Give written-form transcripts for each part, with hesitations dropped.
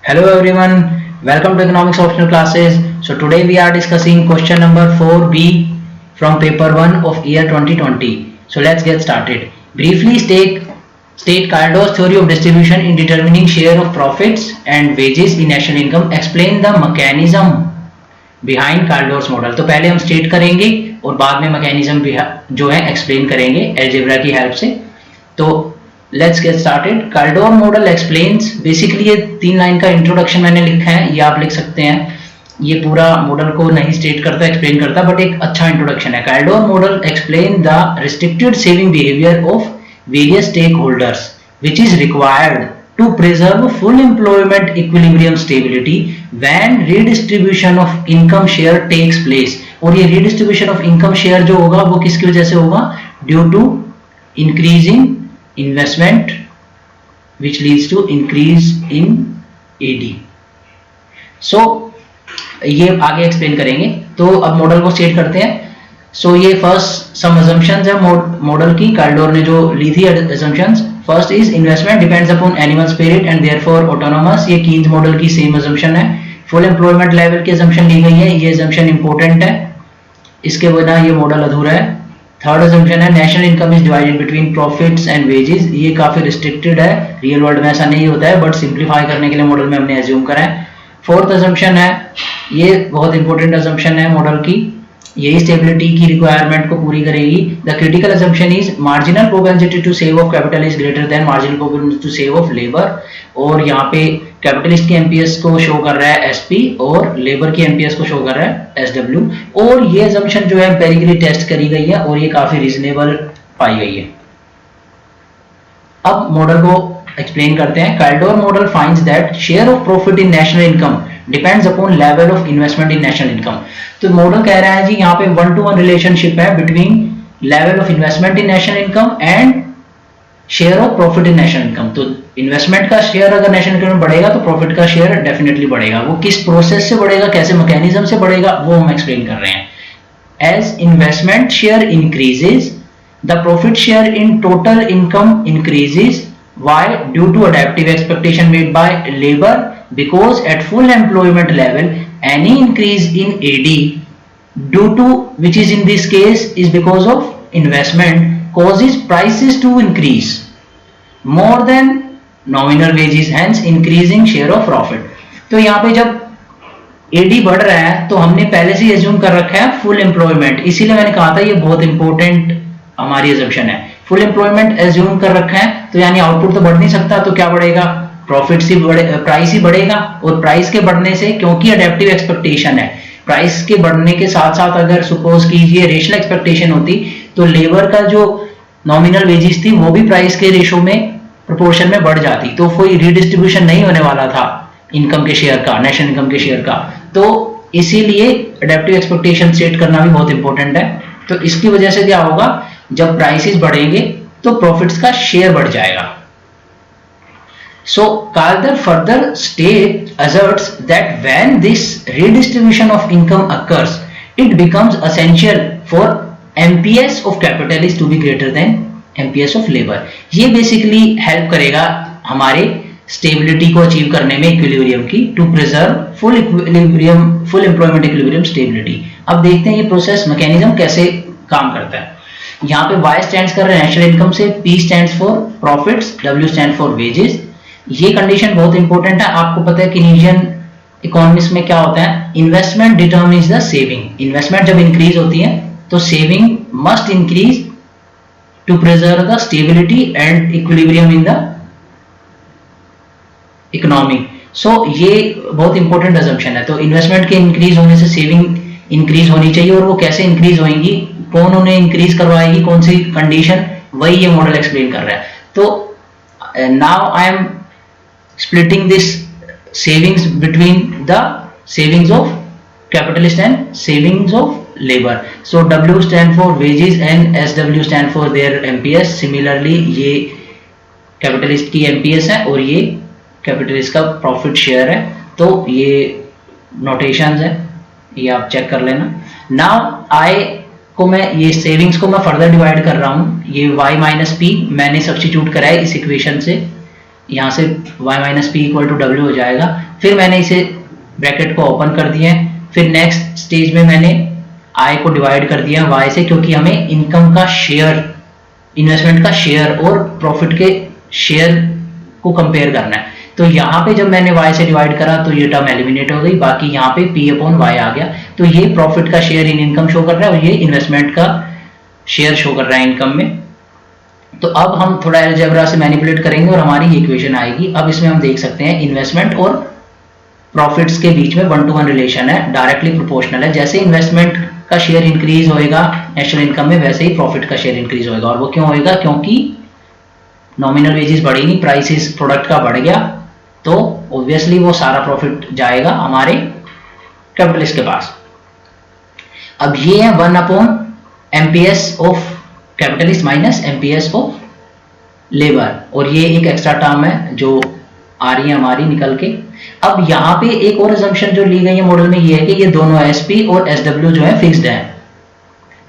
Hello everyone, welcome to economics optional classes. So today we are discussing question number 4b from paper 1 of year 2020. So let's get started. Briefly state Caldor's theory of distribution in determining share of profits and wages in national income. Explain the mechanism behind Caldor's model. तो पहले हम state करेंगे और बाद में mechanism जो है explain करेंगे एल्जेब्रा की हेल्प से. तो let's get started. Kaldor model explains, basically ये 3 लाइन का इंट्रोडक्शन मैंने लिखा है, ये आप लिख सकते हैं. ये पूरा मॉडल को नहीं स्टेट करता, एक्सप्लेन करता, बट एक अच्छा इंट्रोडक्शन है. Kaldor model explain the restricted saving behaviour of various stakeholders which is required to preserve full employment equilibrium stability when redistribution of income share takes place. और ये redistribution of income share जो होगा वो किसकी वजह से होगा? Due to increasing investment which leads to increase in AD. So ये आगे एक्सप्लेन करेंगे. तो अब मॉडल को स्टेट करते हैं. सो ये फर्स्ट सम assumptions है मॉडल की. काल्डोर ने जो ली थी assumptions. First is investment depends upon animal spirit and therefore autonomous. ये कीन्स मॉडल की सेम assumption है. फुल एम्प्लॉयमेंट लेवल की assumption ली गई है. ये assumption इंपॉर्टेंट है, इसके बिना ये मॉडल अधूरा है. थर्ड assumption है national income is divided between profits and wages. ये काफी रिस्ट्रिक्टेड है, रियल वर्ल्ड में ऐसा नहीं होता है, बट सिंप्लीफाई करने के लिए मॉडल में हमने एज्यूम करा है. फोर्थ assumption है, ये बहुत इंपॉर्टेंट assumption है मॉडल की, यही स्टेबिलिटी की रिक्वायरमेंट को पूरी करेगी. The critical assumption is marginal propensity to save of capital is greater than marginal propensity to save of labour. और यहाँ पे कैपिटलिस्ट की एमपीएस को शो कर रहा है एसपी और लेबर की एमपीएस को शो कर रहा है एसडब्ल्यू. और ये assumption जो है एम्पिरिकली टेस्ट करी गई है और ये काफी रीजनेबल पाई गई है. अब मॉडल को एक्सप्लेन करते हैं. Kaldor model finds that share of profit in national income depends upon level of investment in national income. तो मॉडल कह रहा है जी यहाँ पे 1-to-1 रिलेशनशिप है between level of investment in national income and share of profit in national income. तो investment का share अगर नेशनल इनकम में बढ़ेगा तो प्रॉफिट का शेयर डेफिनेटली बढ़ेगा. वो किस प्रोसेस से बढ़ेगा, कैसे मैकेनिज्म से बढ़ेगा, वो हम एक्सप्लेन कर रहे हैं. As investment share increases the profit share in total income increases. Why? Due to adaptive expectation made by labor, because at full employment level any increase in AD due to, which is in this case is because of investment, causes prices to increase more than nominal wages, hence increasing share of profit. तो यहाँ पे जब AD बढ़ रहा है तो हमने पहले से एज्यूम कर रखा है फुल एम्प्लॉयमेंट, इसीलिए मैंने कहा था ये बहुत इंपॉर्टेंट हमारी assumption है. फुल एम्प्लॉयमेंट एज्यूम कर रखा है तो यानी आउटपुट तो बढ़ नहीं सकता, तो क्या बढ़ेगा? प्रॉफिट ही प्राइस ही बढ़ेगा. और प्राइस के बढ़ने से, क्योंकि अडेप्टिव एक्सपेक्टेशन है, प्राइस के बढ़ने के साथ साथ अगर सपोज कीजिए रेशनल एक्सपेक्टेशन होती तो लेबर का जो नॉमिनल वेजेस थी वो भी प्राइस के रेशो में प्रोपोर्शन में बढ़ जाती, तो कोई रीडिस्ट्रीब्यूशन नहीं होने वाला था इनकम के शेयर का, नेशनल इनकम के शेयर का. तो इसीलिए अडेप्टिव एक्सपेक्टेशन सेट करना भी बहुत इंपॉर्टेंट है. तो इसकी वजह से क्या होगा, जब प्राइसेस बढ़ेंगे तो प्रॉफिट्स का शेयर बढ़ जाएगा. सो Caldor further asserts that when this redistribution of income occurs, it becomes essential for MPS of capitalist to be greater than MPS of labor. ये बेसिकली हेल्प करेगा हमारे स्टेबिलिटी को अचीव करने में इक्विलिब्रियम की, to preserve full employment equilibrium stability. अब देखते हैं ये प्रोसेस मैकेनिज्म कैसे काम करता है. यहाँ पे Y स्टैंड्स कर रहे हैं नेशनल इनकम से, P stands for profits, W stand for wages. ये कंडीशन बहुत इंपॉर्टेंट है. आपको पता है केनीजियन इकोनॉमिक्स में क्या होता है, investment determines the saving. Investment जब इंक्रीज होती है तो saving must increase to preserve the stability and equilibrium in the economy. So ये बहुत इंपॉर्टेंट assumption है. तो इन्वेस्टमेंट के इंक्रीज होने से सेविंग इंक्रीज होनी चाहिए, और वो कैसे इंक्रीज होंगी, कौन उन्हें इंक्रीज करवाएगी, कौन सी कंडीशन, वही ये मॉडल एक्सप्लेन कर रहा है. तो now I am splitting this savings between the savings of capitalist and savings of labor. So W stand for wages and SW stand for their MPS. Similarly ये capitalist की MPS है और ये capitalist का profit share है. तो ये notations है, ये आप चेक कर लेना. Now I को मैं ये सेविंग्स को मैं फर्दर डिवाइड कर रहा हूँ. ये y माइनस पी मैंने सब्स्टिट्यूट करा है इस इक्वेशन से. यहाँ से y minus P equal to W हो जाएगा। फिर मैंने इसे ब्रैकेट को ओपन कर दिया है। फिर नेक्स्ट स्टेज में मैंने i को डिवाइड कर दिया y से, क्योंकि हमें इनकम का शेयर, इन्वेस्टमेंट का शेयर और प्रॉफिट के शेयर को कंपेयर करना है। तो यहाँ पे जब मैंने y से डिवाइड करा तो ये टर्म एलिमिनेट हो गई, बाकी यहाँ पे p अपॉन y आ गया। तो ये प्रॉफिट का शेयर इन इनकम शो कर रहा है और ये इन्वेस्टमेंट का शेयर शो कर रहा है इनकम में। तो अब हम थोड़ा अलजेब्रा से मैनिपुलेट करेंगे और हमारी इक्वेशन आएगी। अब इसमें हम देख सकते हैं इन्वेस्टमेंट और प्रॉफिट्स के बीच में 1-to-1 रिलेशन है, डायरेक्टली प्रोपोर्शनल है। जैसे इन्वेस्टमेंट का शेयर इंक्रीज होएगा नेशनल इनकम में, वैसे ही प्रॉफिट का शेयर इंक्रीज होएगा। और वो क्यों होएगा? क्योंकि नॉमिनल वेजेस बढ़ी नहीं, प्राइसेस प्रोडक्ट का बढ़ गया, तो ऑब्वियसली वो सारा प्रॉफिट जाएगा हमारे कैपिटलिस्ट के पास। अब ये है 1/MPS of capitalist minus MPS of labour, और ये एक एक्स्ट्रा टर्म है जो आ रही है हमारी निकल के। अब यहाँ पे एक और असम्पशन जो ली गई है मॉडल में, ये है कि ये दोनों SP और SW जो है फिक्स्ड है।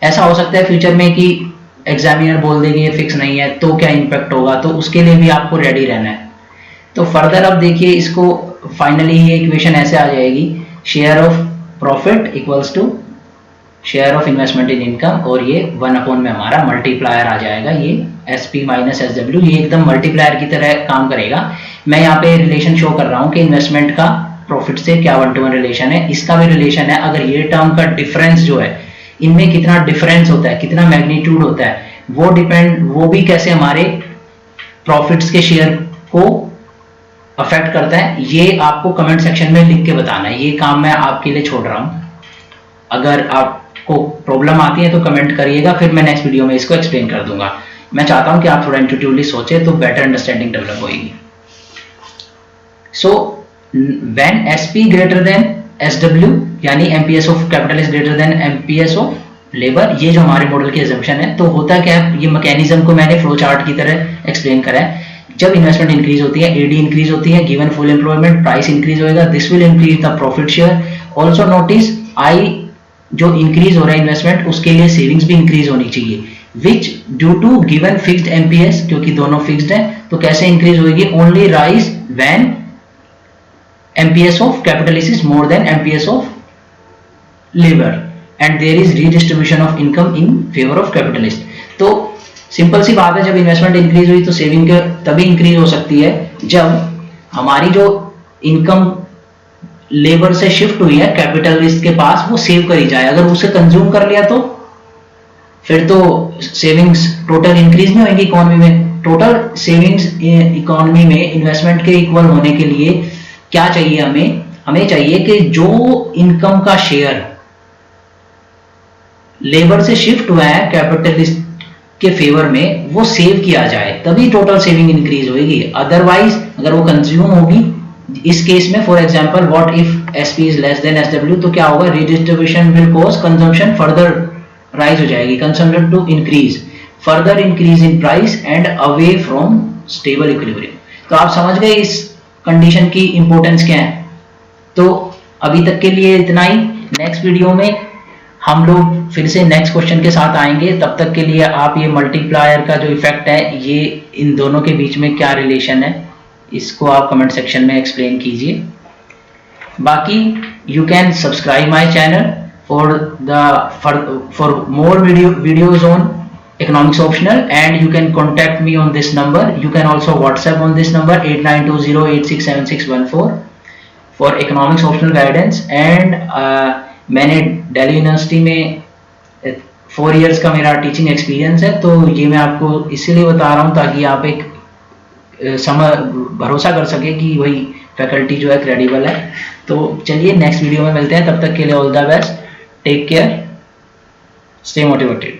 ऐसा हो सकता है फ्यूचर में कि एग्जामिनर बोल देगी ये फिक्स नहीं है, तो क्या इम्पैक्ट होगा, तो उसके लिए भी आपको रेडी रहना है। तो फर्दर अब देखिए, इसको फाइनली ये इक्वेशन ऐसे आ जाएगी, share of profit equals to share of investment in income, और ये 1 में हमारा मल्टीप्लायर आ जाएगा, ये SP माइनस SW। ये एकदम मल्टीप्लायर की तरह काम करेगा। मैं यहाँ पे रिलेशन शो कर रहा हूँ कि इन्वेस्टमेंट का प्रॉफिट से क्या 1-to-1 रिलेशन है, इसका भी रिलेशन है। अगर ये टर्म का डिफरेंस जो है, इनमें कितना डिफरेंस होता है, कितना मैग्नीट्यूड होता है, वो भी कैसे हमारे प्रॉफिट्स के शेयर को अफेक्ट करता है, ये आपको कमेंट सेक्शन में लिख के बताना है। ये काम मैं आपके लिए छोड़ रहा हूँ। अगर आपको प्रॉब्लम आती है तो कमेंट करिएगा, फिर मैं नेक्स्ट वीडियो में इसको एक्सप्लेन कर दूंगा। मैं चाहता हूं कि आप थोड़ा इंट्यूटिवली सोचे तो बेटर अंडरस्टैंडिंग डेवलप होगी। So when SP greater than SW, यानी MPS of capitalist greater than MPS of labour, ये जो हमारे मॉडल की असम्पशन है। तो होता क्या है, ये मैकेनिज्म को मैंने फ्लो चार्ट की तरह एक्सप्लेन करा है। जब इन्वेस्टमेंट इंक्रीज होती है, AD इंक्रीज होती है, given full employment, price increase होएगा, this will increase the profit share. Also notice I जो इंक्रीज हो रहा है इन्वेस्टमेंट, उसके लिए सेविंग्स भी इंक्रीज होनी चाहिए, which due to given fixed MPS, क्योंकि दोनों फिक्स्ड है, तो कैसे इंक्रीज होगी? Only rise when MPS of capitalist is more than MPS of labour and there is redistribution of income in favour of capitalist. तो simple सी बात है, जब इन्वेस्टमेंट इंक्रीज हुई तो सेविंग तभी इंक्रीज हो सकती है जब हमारी जो इनकम लेबर से शिफ्ट हुई है कैपिटलिस्ट के पास, वो सेव करी जाए। अगर उसे कंज्यूम कर लिया तो फिर तो सेविंग्स टोटल इंक्रीज नहीं होंगी इकोनॉमी में। टोटल सेविंग्स इकोनॉमी में इन्वेस्टमेंट के इक्वल होने के लिए क्या चाहिए? हमें चाहिए कि जो इनकम का शेयर लेबर से शिफ्ट हुआ है कैपिटलिस्ट के फेवर में, वो सेव किया जाए, तभी टोटल सेविंग इंक्रीज होगी। अदरवाइज अगर वो कंज्यूम होगी, इस केस में for example what if SP is less than SW, तो क्या होगा? Redistribution will cause consumption further rise हो जाएगी, consumption to increase, further increase in price and away from stable equilibrium. तो आप समझ गए इस कंडीशन की इंपॉर्टेंस क्या है। तो अभी तक के लिए इतना ही। नेक्स्ट वीडियो में हम लोग फिर से नेक्स्ट क्वेश्चन के साथ आएंगे। तब तक के लिए आप ये मल्टीप्लायर का जो इफेक्ट है, ये इन दोनों के बीच में क्या रिलेशन है, इसको आप कमेंट सेक्शन में एक्सप्लेन कीजिए। बाकी you can subscribe my channel for more videos on economics optional, and you can contact me on this number. You can also WhatsApp on this number 8920867614 for economics optional guidance. And मैंने Delhi university में 4 years का मेरा teaching experience है, तो ये मैं आपको इसीलिए बता रहा हूँ ताकि आप एक भरोसा कर सके कि वही फैकल्टी जो है क्रेडिबल है। तो चलिए नेक्स्ट वीडियो में मिलते हैं, तब तक के लिए all the best, take care, stay motivated.